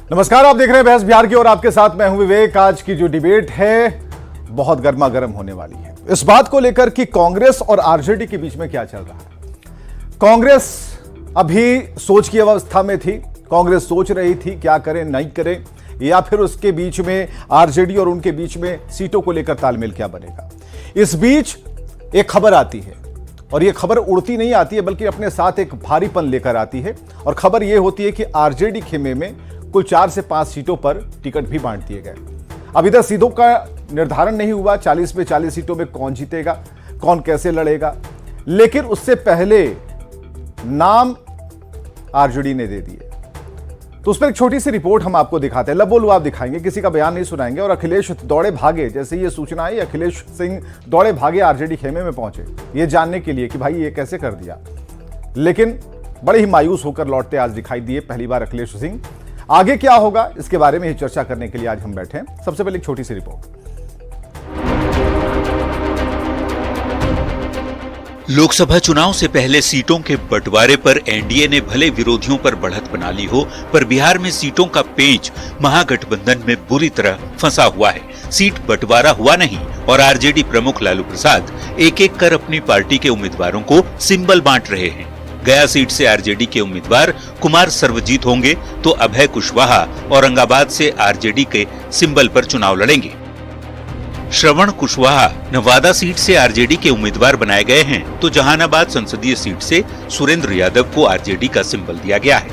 नमस्कार, आप देख रहे हैं बहस बिहार की और आपके साथ मैं हूं विवेक। आज की जो डिबेट है बहुत गर्मा गर्म होने वाली है। इस बात को लेकर कि कांग्रेस और आरजेडी के बीच में क्या चल रहा है। कांग्रेस अभी सोच की अवस्था में थी। कांग्रेस सोच रही थी क्या करें नहीं करें, या फिर उसके बीच में आरजेडी और उनके बीच में सीटों को लेकर तालमेल क्या बनेगा। इस बीच एक खबर आती है और यह खबर उड़ती नहीं आती है बल्कि अपने साथ एक भारीपन लेकर आती है। और खबर यह होती है कि आरजेडी खेमे में कुल 4 से 5 सीटों पर टिकट भी बांट दिए गए। अब इधर सीटों का निर्धारण नहीं हुआ 40 में 40 सीटों में कौन जीतेगा, कौन कैसे लड़ेगा, लेकिन उससे पहले नाम आरजेडी ने दे दिए। तो उस पर एक छोटी सी रिपोर्ट हम आपको दिखाते हैं। लबोलू आप दिखाएंगे, किसी का बयान नहीं सुनाएंगे। और अखिलेश दौड़े भागे, जैसे ये सूचना आई अखिलेश सिंह दौड़े भागे आरजेडी खेमे में पहुंचे ये जानने के लिए कि भाई ये कैसे कर दिया। लेकिन बड़े ही मायूस होकर लौटते आज दिखाई दिए पहली बार अखिलेश सिंह। आगे क्या होगा इसके बारे में ही चर्चा करने के लिए आज हम बैठे हैं। सबसे पहले एक छोटी सी रिपोर्ट। लोकसभा चुनाव से पहले सीटों के बंटवारे पर एनडीए ने भले विरोधियों पर बढ़त बना ली हो, पर बिहार में सीटों का पेंच महागठबंधन में बुरी तरह फंसा हुआ है। सीट बंटवारा हुआ नहीं और आरजेडी प्रमुख लालू प्रसाद एक एक कर अपनी पार्टी के उम्मीदवारों को सिंबल बांट रहे हैं। गया सीट से आरजेडी के उम्मीदवार कुमार सर्वजीत होंगे तो अभय कुशवाहा औरंगाबाद से आरजेडी के सिंबल पर चुनाव लड़ेंगे। श्रवण कुशवाहा नवादा सीट से आरजेडी के उम्मीदवार बनाए गए हैं तो जहानाबाद संसदीय सीट से सुरेंद्र यादव को आरजेडी का सिंबल दिया गया है।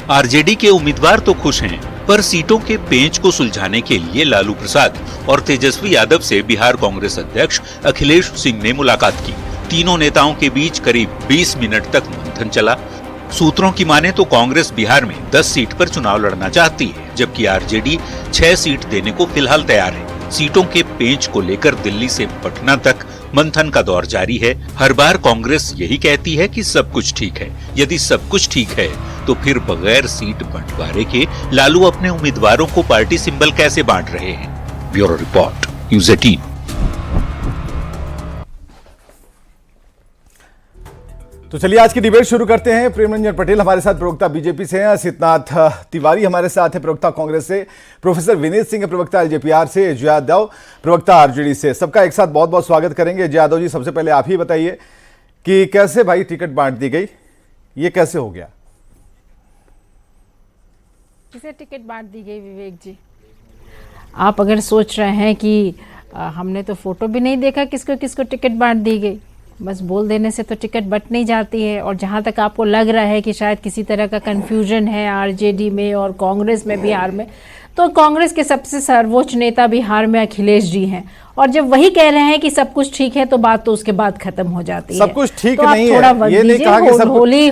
आरजेडी के उम्मीदवार तो खुश हैं, पर सीटों के पेंच को सुलझाने के लिए लालू प्रसाद और तेजस्वी यादव से बिहार कांग्रेस अध्यक्ष अखिलेश सिंह ने मुलाकात की। तीनों नेताओं के बीच करीब 20 मिनट तक मंथन चला। सूत्रों की माने तो कांग्रेस बिहार में 10 सीट पर चुनाव लड़ना चाहती है, जबकि आरजेडी 6 सीट देने को फिलहाल तैयार है। सीटों के पेंच को लेकर दिल्ली से पटना तक मंथन का दौर जारी है। हर बार कांग्रेस यही कहती है कि सब कुछ ठीक है। यदि सब कुछ ठीक है तो फिर बगैर सीट बंटवारे के लालू अपने उम्मीदवारों को पार्टी सिंबल कैसे बांट रहे हैं। Bureau report, news 18। तो चलिए आज की डिबेट शुरू करते हैं। प्रेम रंजन पटेल हमारे साथ प्रवक्ता बीजेपी से हैं, असितनाथ तिवारी हमारे साथ है प्रवक्ता कांग्रेस से, प्रोफेसर विनीत सिंह प्रवक्ता एलजेपीआर से, अजय यादव प्रवक्ता आरजेडी से। सबका एक साथ बहुत बहुत स्वागत करेंगे। अजय यादव जी, सबसे पहले आप ही बताइए कि कैसे भाई टिकट बांट दी गई, ये कैसे हो गया? किसे टिकट बांट दी गई विवेक जी? आप अगर सोच रहे हैं कि हमने तो फोटो भी नहीं देखा किसको किसको टिकट बांट दी गई, बस बोल देने से तो टिकट बट नहीं जाती है। और जहाँ तक आपको लग रहा है कि शायद किसी तरह का कन्फ्यूजन है आरजेडी में और कांग्रेस में बिहार में, तो कांग्रेस के सबसे सर्वोच्च नेता बिहार में अखिलेश जी हैं। और जब वही कह रहे हैं कि सब कुछ ठीक है तो बात तो उसके बाद खत्म हो जाती है। सब कुछ ठीक तो नहीं थोड़ा है, ये नहीं कहा कि सब होली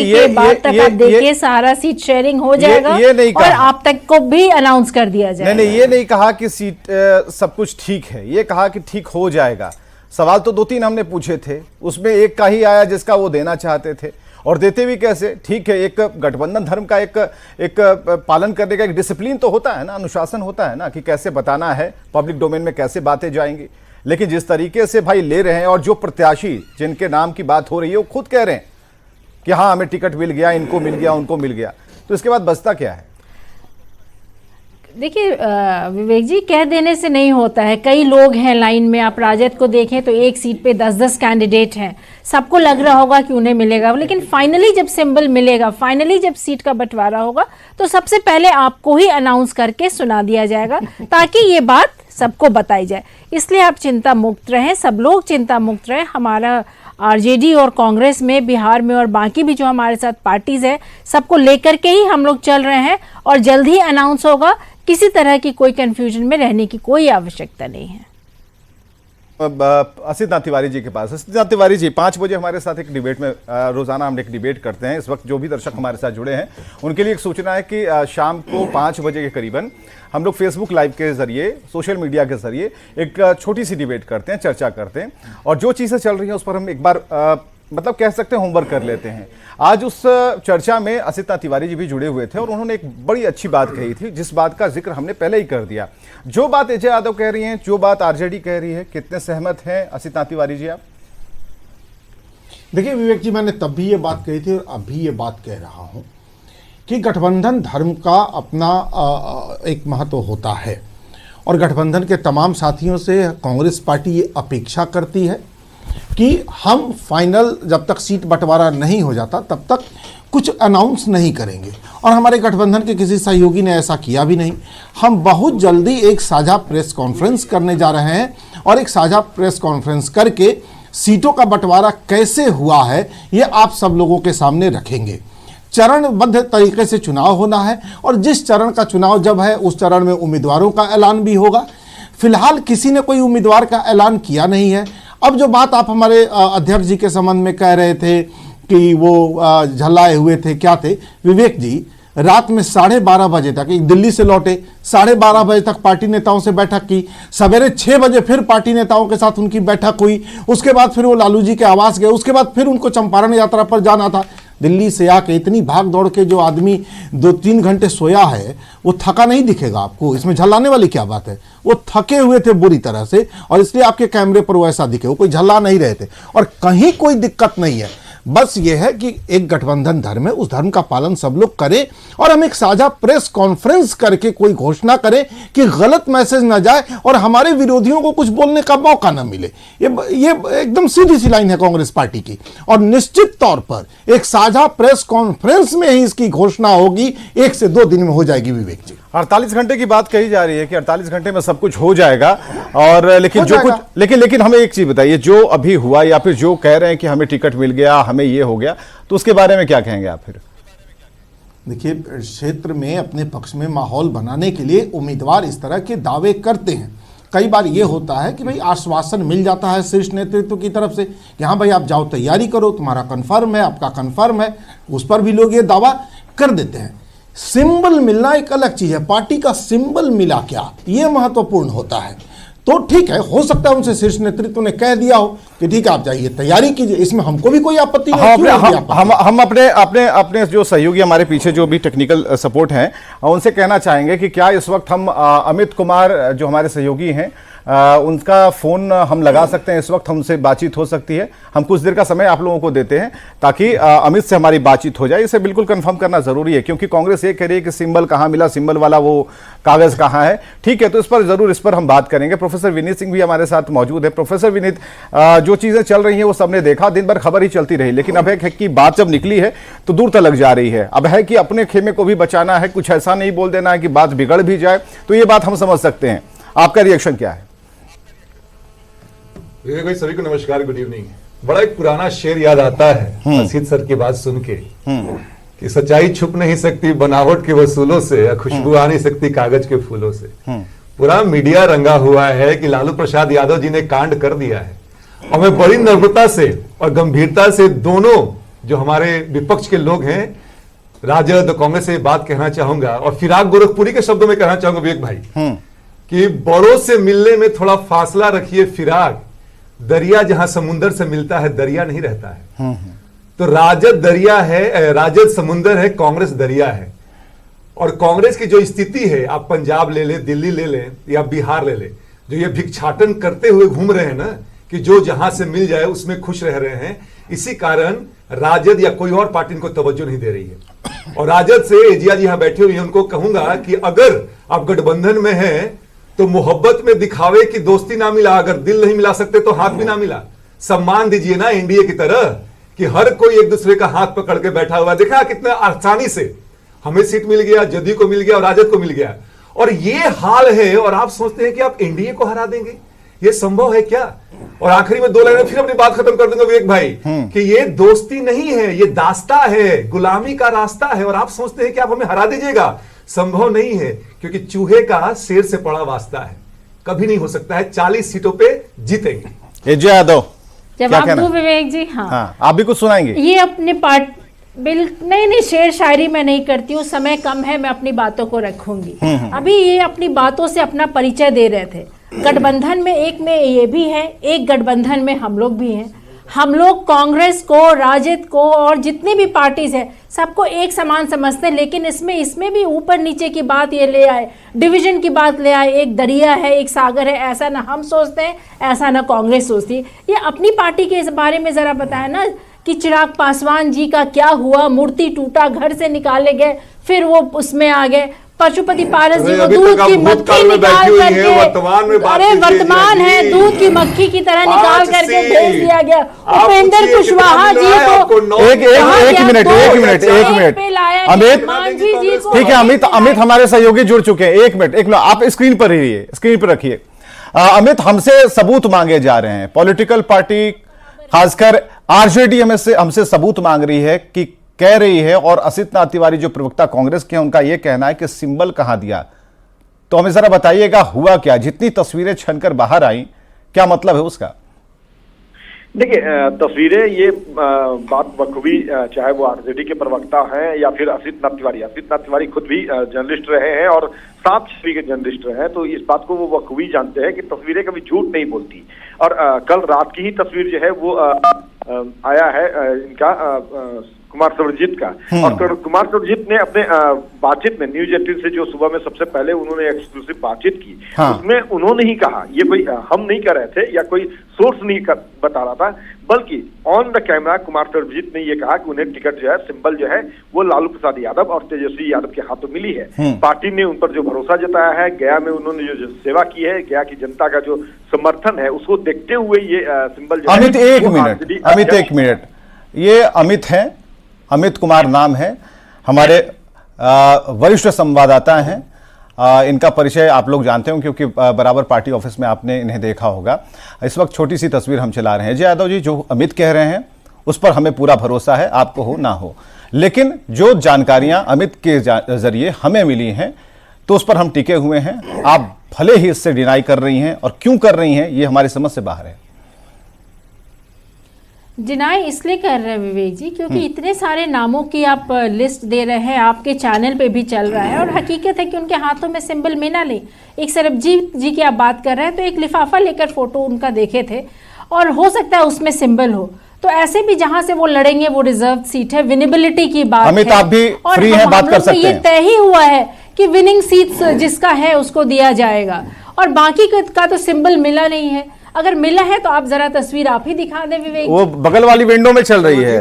के बाद तक आप देखिए सारा सीट शेयरिंग हो जाएगा और आप तक को भी अनाउंस कर दिया जाएगा। नहीं, ये नहीं कहा कि सीट सब कुछ ठीक है, ये कहा कि ठीक हो जाएगा। सवाल तो 2-3 हमने पूछे थे, उसमें एक का ही आया जिसका वो देना चाहते थे, और देते भी कैसे। ठीक है, एक गठबंधन धर्म का एक पालन करने का एक डिसिप्लिन तो होता है ना, अनुशासन होता है ना, कि कैसे बताना है, पब्लिक डोमेन में कैसे बातें जाएंगी। लेकिन जिस तरीके से भाई ले रहे हैं, और जो प्रत्याशी जिनके नाम की बात हो रही है वो खुद कह रहे हैं कि हाँ हमें टिकट मिल गया, इनको मिल गया, उनको मिल गया, तो इसके बाद बचता क्या है? देखिए विवेक जी, कह देने से नहीं होता है। कई लोग हैं लाइन में, आप राजद को देखें तो एक सीट पे 10-10 कैंडिडेट हैं। सबको लग रहा होगा कि उन्हें मिलेगा, लेकिन फाइनली जब सिंबल मिलेगा, फाइनली जब सीट का बंटवारा होगा तो सबसे पहले आपको ही अनाउंस करके सुना दिया जाएगा ताकि ये बात सबको बताई जाए। इसलिए आप चिंता मुक्त रहें, सब लोग चिंता मुक्त रहें। हमारा आरजेडी और कांग्रेस में बिहार में और बाकी भी जो हमारे साथ पार्टीज है, सबको लेकर के ही हम लोग चल रहे हैं और जल्द ही अनाउंस होगा। किसी तरह की कोई कंफ्यूजन में रहने की कोई आवश्यकता नहीं है। असितनाथ तिवारी जी के पास। असितनाथ तिवारी जी, 5 बजे हमारे साथ एक डिबेट में, रोजाना हम एक डिबेट करते हैं। इस वक्त जो भी दर्शक हमारे साथ जुड़े हैं उनके लिए एक सूचना है कि शाम को 5 बजे के करीबन हम लोग फेसबुक लाइव के जरिए, सोशल मीडिया के जरिए एक छोटी सी डिबेट करते हैं, चर्चा करते हैं, और जो चीज़ें चल रही हैं उस पर हम एक बार मतलब कह सकते हैं होमवर्क कर लेते हैं। आज उस चर्चा में असितनाथ तिवारी जी भी जुड़े हुए थे और उन्होंने एक बड़ी अच्छी बात कही थी, जिस बात का जिक्र हमने पहले ही कर दिया। जो बात अजय यादव कह रही हैं, जो बात आरजेडी कह रही है, कितने सहमत हैं असितनाथ तिवारी जी आप? देखिए विवेक जी, मैंने तब भी ये बात कही थी और अभी ये बात कह रहा हूं कि गठबंधन धर्म का अपना एक महत्व होता है और गठबंधन के तमाम साथियों से कांग्रेस पार्टी ये अपेक्षा करती है कि हम फाइनल जब तक सीट बंटवारा नहीं हो जाता तब तक कुछ अनाउंस नहीं करेंगे और हमारे गठबंधन के किसी सहयोगी ने ऐसा किया भी नहीं। हम बहुत जल्दी एक साझा प्रेस कॉन्फ्रेंस करने जा रहे हैं और एक साझा प्रेस कॉन्फ्रेंस करके सीटों का बंटवारा कैसे हुआ है ये आप सब लोगों के सामने रखेंगे। चरणबद्ध तरीके से चुनाव होना है और जिस चरण का चुनाव जब है उस चरण में उम्मीदवारों का ऐलान भी होगा। फिलहाल किसी ने कोई उम्मीदवार का ऐलान किया नहीं है। अब जो बात आप हमारे अध्यक्ष जी के संबंध में कह रहे थे कि वो झल्लाए हुए थे, क्या थे विवेक जी, रात में 12:30 बजे तक दिल्ली से लौटे, 12:30 बजे तक पार्टी नेताओं से बैठक की, सवेरे 6 बजे फिर पार्टी नेताओं के साथ उनकी बैठक हुई, उसके बाद फिर वो लालू जी के आवास गए, उसके बाद फिर उनको चंपारण यात्रा पर जाना था। दिल्ली से आके इतनी भाग दौड़ के जो आदमी 2-3 घंटे सोया है वो थका नहीं दिखेगा आपको, इसमें झल्लाने वाली क्या बात है। वो थके हुए थे बुरी तरह से और इसलिए आपके कैमरे पर वो ऐसा दिखे, वो कोई झल्ला नहीं रहे थे और कहीं कोई दिक्कत नहीं है। बस ये है कि एक गठबंधन धर्म है, उस धर्म का पालन सब लोग करें और हम एक साझा प्रेस कॉन्फ्रेंस करके कोई घोषणा करें कि गलत मैसेज ना जाए और हमारे विरोधियों को कुछ बोलने का मौका ना मिले। ये एकदम सीधी सी लाइन है कांग्रेस पार्टी की और निश्चित तौर पर एक साझा प्रेस कॉन्फ्रेंस में ही इसकी घोषणा होगी, 1 से 2 दिन में हो जाएगी। विवेक जी 48 घंटे की बात कही जा रही है कि 48 घंटे में सब कुछ हो जाएगा और लेकिन हमें एक चीज बताइए, जो अभी हुआ या फिर जो कह रहे हैं कि हमें टिकट मिल गया, हमें ये हो गया, तो उसके बारे में क्या कहेंगे आप फिर? देखिए, क्षेत्र में अपने पक्ष में माहौल बनाने के लिए उम्मीदवार इस तरह के दावे करते हैं। कई बार ये होता है कि भाई आश्वासन मिल जाता है शीर्ष नेतृत्व की तरफ से कि हाँ भाई आप जाओ तैयारी करो, तुम्हारा कन्फर्म है, आपका कन्फर्म है, उस पर भी लोग ये दावा कर देते हैं। सिंबल मिलना एक अलग चीज है, पार्टी का सिंबल मिला क्या ये महत्वपूर्ण होता है। तो ठीक है, हो सकता है उनसे शीर्ष नेतृत्व ने कह दिया हो कि ठीक है आप जाइए तैयारी कीजिए, इसमें हमको भी कोई आपत्ति नहीं। हम अपने जो सहयोगी हमारे पीछे जो भी टेक्निकल सपोर्ट हैं उनसे कहना चाहेंगे कि क्या इस वक्त हम अमित कुमार जो हमारे सहयोगी हैं उनका फोन हम लगा सकते हैं, इस वक्त हमसे बातचीत हो सकती है। हम कुछ देर का समय आप लोगों को देते हैं ताकि अमित से हमारी बातचीत हो जाए। इसे बिल्कुल कंफर्म करना जरूरी है क्योंकि कांग्रेस ये कह रही है कि सिंबल कहां मिला, सिंबल वाला वो कागज कहां है। ठीक है, तो इस पर हम बात करेंगे। प्रोफेसर विनीत सिंह भी हमारे साथ मौजूद है। प्रोफेसर विनीत, जो चीजें चल रही हैं वो सबने देखा, दिन भर खबर ही चलती रही, लेकिन अब है कि बात जब निकली है तो दूर तक जा रही है। अब है कि अपने खेमे को भी बचाना है, कुछ ऐसा नहीं बोल देना है कि बात बिगड़ भी जाए। तो ये बात हम समझ सकते हैं, आपका रिएक्शन क्या है? विवेक भाई, सभी को नमस्कार, गुड इवनिंग। बड़ा एक पुराना शेर याद आता है असित सर की बात सुन के कि सच्चाई छुप नहीं सकती बनावट के वसूलों से, या खुशबू आ नहीं सकती कागज के फूलों से। पूरा मीडिया रंगा हुआ है कि लालू प्रसाद यादव जी ने कांड कर दिया है और मैं बड़ी नम्रता से और गंभीरता से दोनों जो हमारे विपक्ष के लोग हैं, राजद कांग्रेस से बात कहना चाहूंगा और फिराक गोरखपुरी के शब्दों में कहना चाहूंगा विवेक भाई कि बड़ों से मिलने में थोड़ा फासला रखिए फिराक, दरिया जहां समुंदर से मिलता है दरिया नहीं रहता है। तो राजद दरिया है, राजद समुंदर है, कांग्रेस दरिया है। और कांग्रेस की जो स्थिति है, आप पंजाब ले ले, दिल्ली ले ले या बिहार ले ले, जो ये भिक्षाटन करते हुए घूम रहे हैं ना कि जो जहां से मिल जाए उसमें खुश रह रहे हैं, इसी कारण राजद या कोई और पार्टी इनको तवज्जो नहीं दे रही है। और राजद से एजिया जी यहां बैठे हुए हैं, उनको कहूंगा कि अगर आप गठबंधन में हैं तो मोहब्बत में दिखावे की दोस्ती ना मिला, अगर दिल नहीं मिला सकते तो हाथ भी ना मिला। सम्मान दीजिए ना एनडीए की तरह कि हर कोई एक दूसरे का हाथ पकड़ के बैठा हुआ। देखा कितना आसानी से हमें सीट मिल गया, जदयू को मिल गया और राजद को मिल गया। और ये हाल है और आप सोचते हैं कि आप एनडीए को हरा देंगे, ये संभव है क्या? और आखिरी में 2 लाइनें फिर अपनी बात खत्म कर दूंगा विवेक भाई कि ये दोस्ती नहीं है, ये दास्ता है, गुलामी का रास्ता है। और आप सोचते हैं कि आप हमें हरा दीजिएगा, संभव नहीं है क्योंकि चूहे का शेर से बड़ा वास्ता है, कभी नहीं हो सकता है। 40 सीटों पे जीतेंगे। एजे यादव जवाब दो विवेक जी। हाँ, आप भी कुछ सुनाएंगे? ये अपने नहीं, शेर शायरी मैं नहीं करती हूँ, समय कम है, मैं अपनी बातों को रखूंगी। अभी ये अपनी बातों से अपना परिचय दे रहे थे। गठबंधन में एक में ये भी है, एक गठबंधन में हम लोग भी हैं। हम लोग कांग्रेस को, राजद को और जितनी भी पार्टीज है सबको एक समान समझते हैं, लेकिन इसमें भी ऊपर नीचे की बात ये ले आए, डिवीजन की बात ले आए। एक दरिया है, एक सागर है, ऐसा ना हम सोचते हैं, ऐसा ना कांग्रेस सोचती है। ये अपनी पार्टी के इस बारे में जरा बताएं ना कि चिराग पासवान जी का क्या हुआ, मूर्ति टूटा, घर से निकाले गए, फिर वो उसमें आ गए। पशुपति पारस जी को दूध की मक्खी निकाल करके, अरे वर्तमान है, दूध की मक्खी की तरह निकाल करके भेज दिया गया। उपेंद्र कुशवाहा जी को एक मिनट अमित, ठीक है अमित हमारे सहयोगी जुड़ चुके हैं। एक मिनट आप स्क्रीन पर रहिए, स्क्रीन पर रखिए। अमित, हमसे सबूत मांगे जा रहे हैं, पॉलिटिकल पार्टी खासकर आरजेडी हमसे सबूत मांग रही है कि कह रही है, और असित नाथ तिवारी जो प्रवक्ता कांग्रेस के हैं उनका यह कहना है कि सिंबल कहां दिया। तो हमें जरा बताइएगा हुआ क्या, जितनी तस्वीरें छनकर बाहर आई, क्या मतलब है उसका? देखिए, तस्वीरें ये बात बखूबी, चाहे वो आरजेडी के प्रवक्ता हैं या फिर असित नाथ तिवारी खुद भी जर्नलिस्ट रहे हैं और साफ छवि के जर्नलिस्ट रहे हैं, तो इस बात को वो बखूबी जानते हैं कि तस्वीरें कभी झूठ नहीं बोलती। और कल रात की ही तस्वीर जो है वो आया है इनका कुमार सर्वजीत का, और कुमार सर्वजीत ने अपने बातचीत में न्यूज 18 से जो सुबह में सबसे पहले उन्होंने एक्सक्लूसिव बातचीत की, उसमें उन्होंने ही कहा, ये कोई हम नहीं कर रहे थे या कोई सोर्स नहीं बता रहा था, बल्कि on the camera Kumar Sarvjeet ने ये कहा कि उन्हें टिकट जो है, सिंबल जो है वो लालू प्रसाद यादव और तेजस्वी यादव के हाथों मिली है। पार्टी ने उन पर जो भरोसा जताया है, गया में उन्होंने जो सेवा की है, गया की जनता का जो समर्थन है, उसको देखते हुए ये सिंबल जो अमित एक मिनट, ये अमित है, अमित कुमार नाम है, हमारे वरिष्ठ संवाददाता हैं। इनका परिचय आप लोग जानते हो क्योंकि बराबर पार्टी ऑफिस में आपने इन्हें देखा होगा। इस वक्त छोटी सी तस्वीर हम चला रहे हैं। जय यादव जी, जो अमित कह रहे हैं उस पर हमें पूरा भरोसा है, आपको हो ना हो, लेकिन जो जानकारियां अमित के जरिए हमें मिली हैं तो उस पर हम टिके हुए हैं। आप भले ही इससे डिनाई कर रही हैं, और क्यों कर रही हैं ये हमारी समझ से बाहर है। डिनाई इसलिए कर रहे हैं विवेक जी क्योंकि इतने सारे नामों की आप लिस्ट दे रहे हैं, आपके चैनल पे भी चल रहा है, और हकीकत है कि उनके हाथों में सिंबल में ना ले। एक सरबजीत जी की आप बात कर रहे हैं तो एक लिफाफा लेकर फोटो उनका देखे थे, और हो सकता है उसमें सिंबल हो, तो ऐसे भी जहां से वो लड़ेंगे वो रिजर्व सीट है, विनेबिलिटी की बात अमित है, आप भी फ्री हैं, बात कर सकते हैं। ये तय ही हुआ है कि विनिंग सीट्स जिसका है उसको दिया जाएगा, और बाकी का तो सिंबल मिला नहीं है। अगर मिला है तो आप जरा तस्वीर आप ही दिखा दें विवेक। वो बगल वाली विंडो में चल रही है।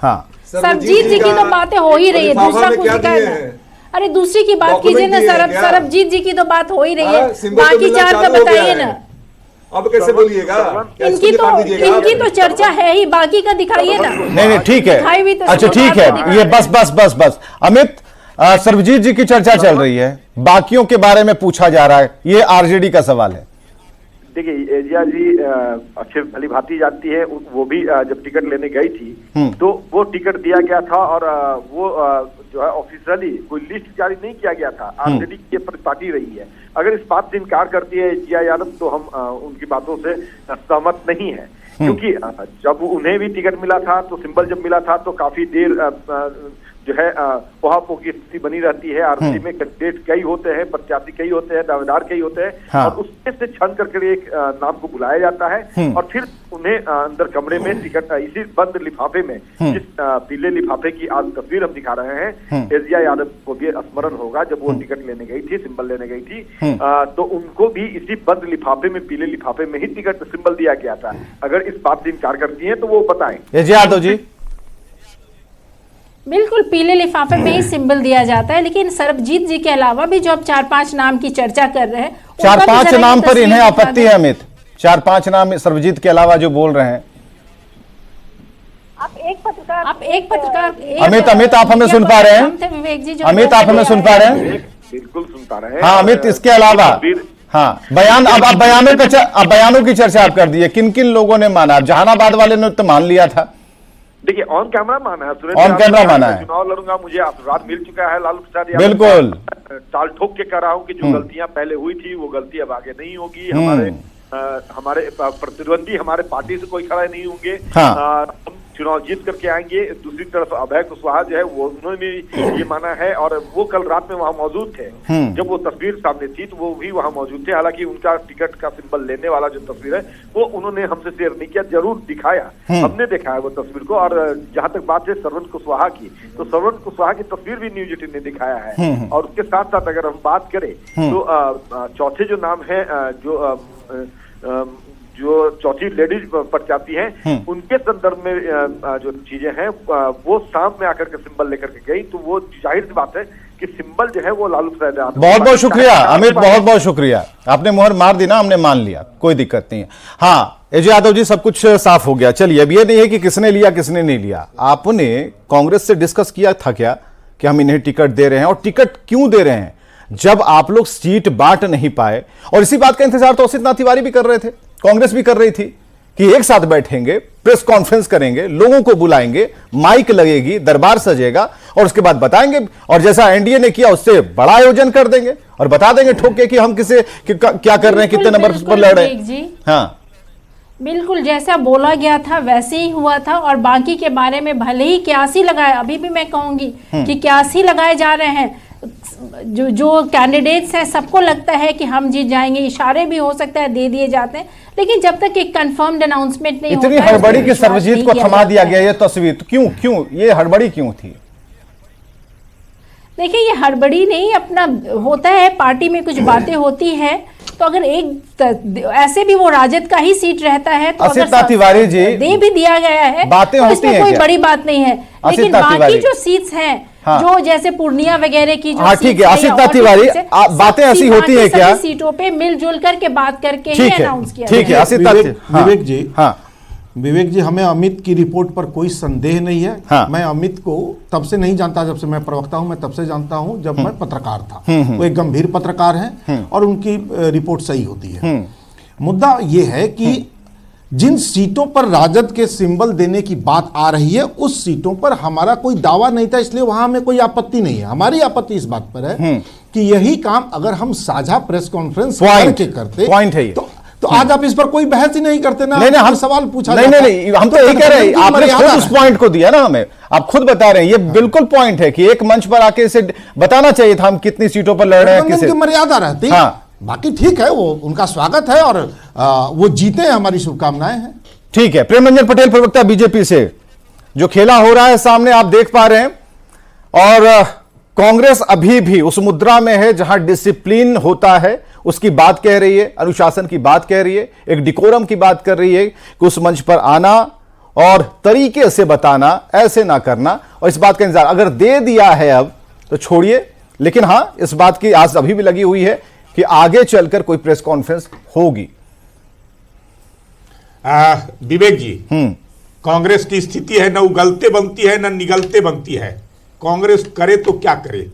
हाँ, सरबजीत जी की तो बातें हो ही रही है, दूसरा कुछ का है। अरे दूसरी की बात कीजिए ना, सरबजीत जी की तो बात हो ही रही है, बाकी चार का बताइए ना। अब कैसे बोलिएगा? इनकी तो चर्चा है ही, बाकी का दिखाइए ना। नहीं ठीक है, अच्छा ठीक है, ये बस अमित, सरबजीत जी की चर्चा चल रही है, बाकियों के बारे में पूछा जा रहा है, ये आरजेडी का सवाल है। देखिए, एजिया जी अच्छे भली भांति जानती है, वो भी जब टिकट लेने गई थी तो वो टिकट दिया गया था, और वो जो है ऑफिशियली कोई लिस्ट जारी नहीं किया गया था, आरजेडी की पार्टी रही है। अगर इस बात से इनकार करती है एजिया यादव तो हम उनकी बातों से सहमत नहीं है, क्योंकि जब उन्हें भी टिकट मिला था तो सिंबल जब मिला था तो काफी देर जो है वहां की स्थिति बनी रहती है। आरजेडी में कैंडिडेट कई होते हैं, प्रत्याशी कई होते हैं, दावेदार कई होते हैं, और उसमें से छान करके एक नाम को बुलाया जाता है, और फिर उन्हें अंदर कमरे में टिकट इसी बंद लिफाफे में, जिस पीले लिफाफे की आज तस्वीर हम दिखा रहे हैं, एजिया यादव को भी स्मरण होगा जब वो टिकट लेने गई थी, सिंबल लेने गई थी, तो उनको भी इसी बंद लिफाफे में, पीले लिफाफे में ही टिकट सिंबल दिया गया था। अगर इस बात से इनकार करती है तो वो बताएं। एजिया यादव जी, बिल्कुल पीले लिफाफे में ही सिंबल दिया जाता है, लेकिन सरबजीत जी के अलावा भी जो अब 4-5 नाम की चर्चा कर रहे हैं, 4-5 नाम पर इन्हें आपत्ति है अमित, 4-5 नाम सरबजीत के अलावा जो बोल रहे हैं। आप एक पत्रकार अमित आप हमें सुन पा रहे हैं? विवेक जी, अमित आप हमें सुन पा रहे हैं? बिल्कुल सुन पा रहे हैं। हाँ अमित, इसके अलावा हाँ बयान, अब बयानों की चर्चा आप कर दी, किन किन लोगों ने माना? जहानाबाद वाले ने तो मान लिया था, देखिए ऑन कैमरा माना है, ऑन कैमरा माना है, चुनाव लड़ूंगा, मुझे आशीर्वाद मिल चुका है लालू प्रसाद यादव, बिल्कुल टाल ठोक के कह रहा हूँ कि जो गलतियां पहले हुई थी वो गलती अब आगे नहीं होगी। हमारे प्रतिद्वंदी हमारे पार्टी से कोई खड़ा नहीं होंगे, हम चुनाव जीत करके आएंगे। दूसरी तरफ अभय कुशवाहा जो है वो उन्होंने ये माना है, और वो कल रात में वहां मौजूद थे, जब वो तस्वीर सामने थी तो वो भी वहां मौजूद थे। हालांकि उनका टिकट का सिंबल लेने वाला जो तस्वीर है वो उन्होंने हमसे शेयर नहीं किया, जरूर दिखाया, हमने देखा है वो तस्वीर को। और जहां तक बात है श्रवण कुशवाहा की, तो श्रवण कुशवाहा की तस्वीर भी न्यूज 18 ने दिखाया है। और उसके साथ साथ अगर हम बात करें तो चौथे जो नाम है जो चौथी लेडीज प्रत्याशी हैं उनके संदर्भ में जो चीजें हैं वो सामने आकर के सिंबल लेकर के गई, तो वो जाहिर सी बात है कि सिंबल जो है वो लालू प्रसाद यादव। बहुत बहुत शुक्रिया अमित, बहुत बहुत शुक्रिया, आपने मुहर मार दी ना, हमने मान लिया, कोई दिक्कत नहीं है। हाँ एजे यादव जी, सब कुछ साफ हो गया। चलिए, अब ये नहीं है कि किसने लिया किसने नहीं लिया, आपने कांग्रेस से डिस्कस किया था क्या कि हम इन्हें टिकट दे रहे हैं, और टिकट क्यों दे रहे हैं जब आप लोग सीट बांट नहीं पाए? और इसी बात का इंतजार तो असित नाथ तिवारी भी कर रहे थे, कांग्रेस भी कर रही थी कि एक साथ बैठेंगे, प्रेस कॉन्फ्रेंस करेंगे, लोगों को बुलाएंगे, माइक लगेगी, दरबार सजेगा और उसके बाद बताएंगे, और जैसा एनडीए ने किया उससे बड़ा आयोजन कर देंगे और बता देंगे ठोक के कि हम क्या कर रहे हैं, कितने नंबर पर लड़ रहे हैं। हाँ बिल्कुल जैसा बोला गया था वैसे ही हुआ था, और बाकी के बारे में भले ही क्यासी लगाए, अभी भी मैं कहूंगी कि क्यासी लगाए जा रहे हैं, जो कैंडिडेट्स हैं सबको लगता है कि हम जीत जाएंगे, इशारे भी हो सकता है दे दिए जाते हैं, लेकिन जब तक एक कंफर्म्ड अनाउंसमेंट नहीं होता है, इतनी हड़बड़ी की सर्वजीत को थमा दिया गया ये तस्वीर, तो क्यों ये हड़बड़ी क्यों थी? देखिए ये हड़बड़ी नहीं, अपना होता है पार्टी में कुछ बातें होती है, तो अगर एक ऐसे भी वो राजद का ही सीट रहता है तो असित नाथ तिवारी जी, दे भी दिया गया है, बातें तो होती इसमें हैं कोई क्या? बड़ी बात नहीं है, लेकिन बाकी जो सीट्स हैं, हाँ। जो जैसे पूर्णिया वगैरह की जो ठीक है असित नाथ तिवारी, बातें ऐसी होती है क्या सीटों पे मिलजुल करके बात करके ही अनाउंस किया? ठीक है असित नाथ विवेक जी, हाँ विवेक जी, हमें अमित की रिपोर्ट पर कोई संदेह नहीं है। हाँ। मैं अमित को तब से नहीं जानता जब से मैं प्रवक्ता हूं, मैं तब से जानता हूं जब मैं पत्रकार था। वो एक गंभीर पत्रकार हैं और उनकी रिपोर्ट सही होती है। मुद्दा ये है कि जिन सीटों पर राजद के सिंबल देने की बात आ रही है उस सीटों पर हमारा कोई दावा नहीं था, इसलिए वहां हमें कोई आपत्ति नहीं है। हमारी आपत्ति इस बात पर है कि यही काम अगर हम साझा प्रेस कॉन्फ्रेंस करके करते, पॉइंट है ये। तो आज आप इस पर कोई बहस ही नहीं करते ना। नहीं हम सवाल पूछा नहीं हम तो यही कह रहे हैं, आपने खुद उस पॉइंट को दिया ना हमें, आप खुद बता रहे हैं, ये बिल्कुल पॉइंट है कि एक मंच पर आके इसे बताना चाहिए था हम कितनी सीटों पर लड़ रहे हैं, किसे मर्यादा रहती। हाँ। बाकी ठीक है, वो उनका स्वागत है और वो जीते हैं, हमारी शुभकामनाएं हैं। ठीक है। प्रेम रंजन पटेल प्रवक्ता बीजेपी से, जो खेला हो रहा है सामने आप देख पा रहे हैं, और कांग्रेस अभी भी उस मुद्रा में है जहां डिसिप्लिन होता है उसकी बात कह रही है, अनुशासन की बात कह रही है, एक डिकोरम की बात कर रही है कि उस मंच पर आना और तरीके से बताना, ऐसे ना करना, और इस बात का इंतजार अगर दे दिया है अब तो छोड़िए। लेकिन हां इस बात की आस अभी भी लगी हुई है कि आगे चलकर कोई प्रेस कॉन्फ्रेंस होगी। विवेक जी, कांग्रेस की स्थिति है, न उगलते बनती है न निगलते बनती है। कांग्रेस करे तो क्या करे,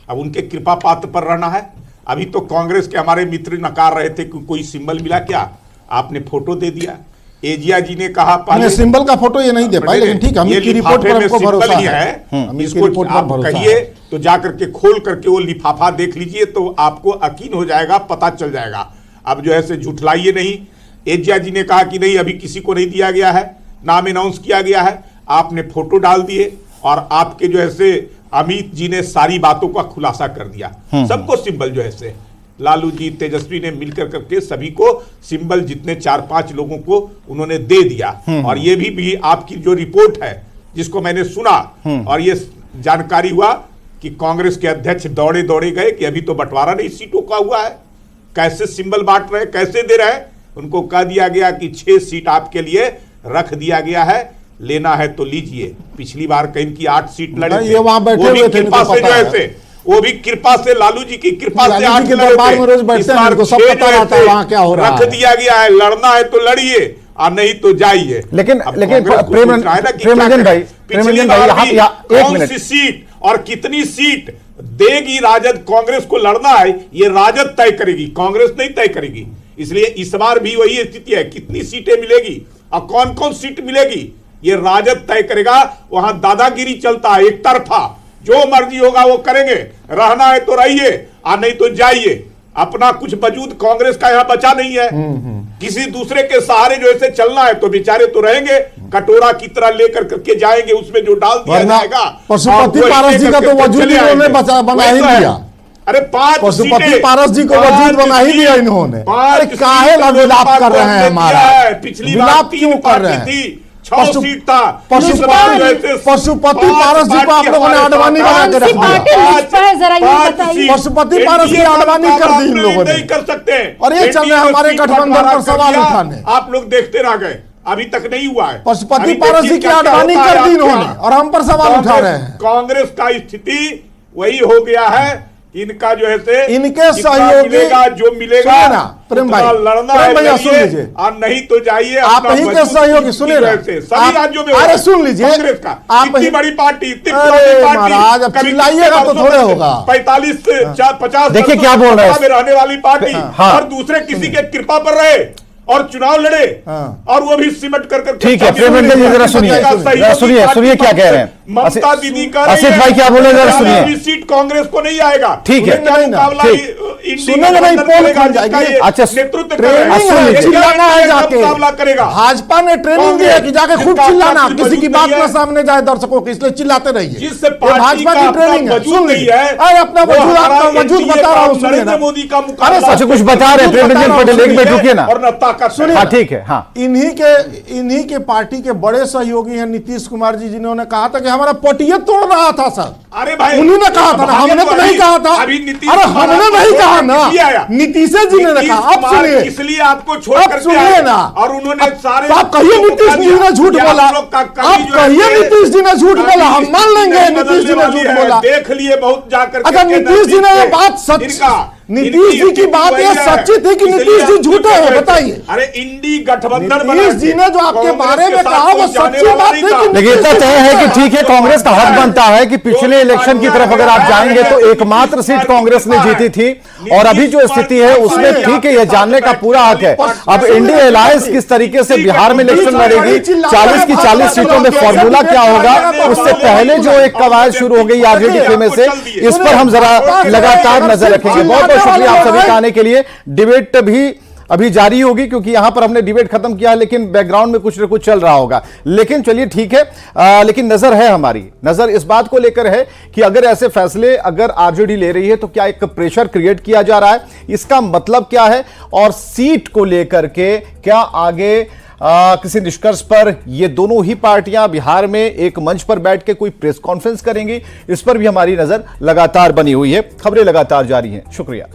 अब उनके कृपा पात्र पर रहना है। अभी तो कांग्रेस के हमारे मित्र नकार रहे थे कि कोई सिंबल मिला क्या, आपने फोटो दे दिया। एजिया जी ने कहा पहले सिंबल का फोटो ये नहीं दे पाए, लेकिन ठीक है, ये की रिपोर्ट पर हमको भरोसा है, इसको आप कहिए तो जाकर के खोल करके वो लिफाफा देख लीजिए तो आपको यकीन हो जाएगा, पता चल जाएगा। अब जो है से झुठलाइए नहीं। एजिया जी ने कहा कि नहीं अभी किसी को नहीं दिया गया है, नाम अनाउंस किया गया है, आपने फोटो डाल दिए और आपके जो है से अमित जी ने सारी बातों का खुलासा कर दिया। सबको सिंबल जो है से लालू जी, तेजस्वी ने मिलकर करके सभी को सिंबल, जितने 4-5 लोगों को उन्होंने दे दिया। और ये भी आपकी जो रिपोर्ट है जिसको मैंने सुना और ये जानकारी हुआ कि कांग्रेस के अध्यक्ष दौड़े गए कि अभी तो बंटवारा नहीं सीटों का हुआ है, कैसे सिंबल बांट रहे, कैसे दे रहे। उनको कह दिया गया कि 6 सीट आपके लिए रख दिया गया है, लेना है तो लीजिए। पिछली बार कहीं की 8 सीट लड़े थे, वो भी कृपा से जो है, वो भी कृपा से, लालू जी की कृपा से 8 लड़े थे। इस बार 6 रख दिया गया है, लड़ना है तो लड़िए और नहीं तो जाइए। लेकिन प्रेमरंजन भाई, कौन सी सीट और कितनी सीट देगी राजद कांग्रेस को लड़ना है, ये राजद तय करेगी, कांग्रेस नहीं तय करेगी। इसलिए इस बार भी वही स्थिति है, कितनी सीटें मिलेगी और कौन कौन सीट मिलेगी ये राजद तय करेगा। वहां दादागिरी चलता है, एक तरफा, जो मर्जी होगा वो करेंगे, रहना है तो रहिए और नहीं तो जाइए। अपना कुछ वजूद कांग्रेस का यहां बचा नहीं है। किसी दूसरे के सहारे जो ऐसे चलना है तो बेचारे तो रहेंगे, कटोरा की तरह लेकर करके जाएंगे, उसमें जो डाल दिया जाएगा। पशुपति पारस जी का तो वजूद इन्होंने बना ही दिया। अरे 5 पशुपति पारस जी को वजूद बना ही दिया इन्होंने। काहे विलाप कर रहे हैं, हमारा पिछली बार 3 क्यों कर रहे हैं, 6 सीट था। पशुपति पारस जी को आप लोगों ने अडवाणी बना के रख दिया। पशुपति पारस की अडवाणी कर दी इन लोगों ने, नहीं कर सकते। और ये चल रहे हमारे गठबंधन पर सवाल उठाने। आप लोग देखते रह गए, अभी तक नहीं हुआ है। पशुपति पारस जी की अडवाणी कर दी इन्होंने और हम पर सवाल उठा रहे हैं। कांग्रेस का स्थिति वही हो गया है, इनका जो है से इनके सहयोगी जो मिलेगा प्रेम भाई, लड़ना प्रेम भैया सुन है लीजिए, और नहीं तो जाइए। आप ही के सहयोगी सुनिए ना, सभी राज्यों में अरे सुन लीजिए, कांग्रेस का आप इतनी बड़ी पार्टी, इतनी महाराज अब चिल्लाइएगा तो थोड़े होगा। 45 से 50 देखिए क्या बोल रहे हैं में रहने वाली पार्टी और दूसरे किसी के कृपा पर रहे और चुनाव लड़े और वो भी सिमट कर ठीक है। प्रेमचंद जी जरा सुनिए क्या कह रहे हैं ममता दीदी का। आसिफ भाई क्या बोले जरा सुनिए। सीट कांग्रेस को नहीं आएगा। ठीक है, सुनेंगे भाई, पोल खुल जाएगी। अच्छा, नेतृत्व चिल्लाना है जाके, मुकाबला करेगा। भाजपा ने ट्रेनिंग दी है कि जाके खूब चिल्लाना, किसी की बात ना सामने जाए दर्शकों की, इसलिए चिल्लाते रहिए। जिससे भाजपा की ट्रेनिंग है, सुन लीजिए, अपना वजूद बता रहा हूँ, नरेंद्र मोदी का मुकाबला। अच्छा कुछ बता रहे हैं प्रेमचंद पटेल, एक मिनट रुकिए ना। और न ताकत सुनिए, हाँ ठीक है। हाँ, इन्हीं के पार्टी के बड़े सहयोगी हैं नीतीश कुमार जी, जिन्होंने कहा था कि हमारा पटिया तोड़ रहा था सर। अरे भाई, उन्हीं ने कहा था ना, हमने तो नहीं कहा था। अभी अरे हमने नहीं कहा ना, नीतीश जी ने कहा। अब सुनिए, इसलिए आपको छोड़ अब कर सुनिए ना, और उन्होंने सारे आप कहिए नीतीश जी ने झूठ बोला, आप कहिए नीतीश जी ने झूठ बोला, हम मान लेंगे नीतीश जी ने झूठ बोला। देख लिए बहुत जाकर। अगर नीतीश जी ने ये बात सच, नीतीश जी की बात ये सच्ची थी कि नीतीश जी झूठे हैं, बताइए। अरे इंडी गठबंधन नीतीश जी ने जो आपके बारे में कहा वो सच्ची बात थी। लेकिन इतना तय है कि ठीक है, कांग्रेस का हक बनता है कि पिछले इलेक्शन की तरफ अगर आप जाएंगे तो एकमात्र सीट कांग्रेस ने जीती थी और अभी जो स्थिति है उसमें ठीक है, यह जानने का पूरा हक है। अब इंडिया अलायंस किस तरीके से बिहार में इलेक्शन लड़ेगी, 40 की 40 सीटों में फॉर्मूला क्या होगा, उससे पहले जो एक कवायद शुरू हो गई आरजेडी में से, इस पर हम जरा लगातार नजर रखेंगे। बहुत बहुत शुक्रिया आप सभी का आने के लिए। डिबेट भी अभी जारी होगी क्योंकि यहां पर हमने डिबेट खत्म किया, लेकिन बैकग्राउंड में कुछ न कुछ चल रहा होगा। लेकिन चलिए ठीक है, लेकिन नजर है, हमारी नजर इस बात को लेकर है कि अगर ऐसे फैसले अगर आरजेडी ले रही है तो क्या एक प्रेशर क्रिएट किया जा रहा है, इसका मतलब क्या है, और सीट को लेकर के क्या आगे किसी निष्कर्ष पर ये दोनों ही पार्टियां बिहार में एक मंच पर बैठ के कोई प्रेस कॉन्फ्रेंस करेंगी, इस पर भी हमारी नजर लगातार बनी हुई है। खबरें लगातार जारी हैं। शुक्रिया।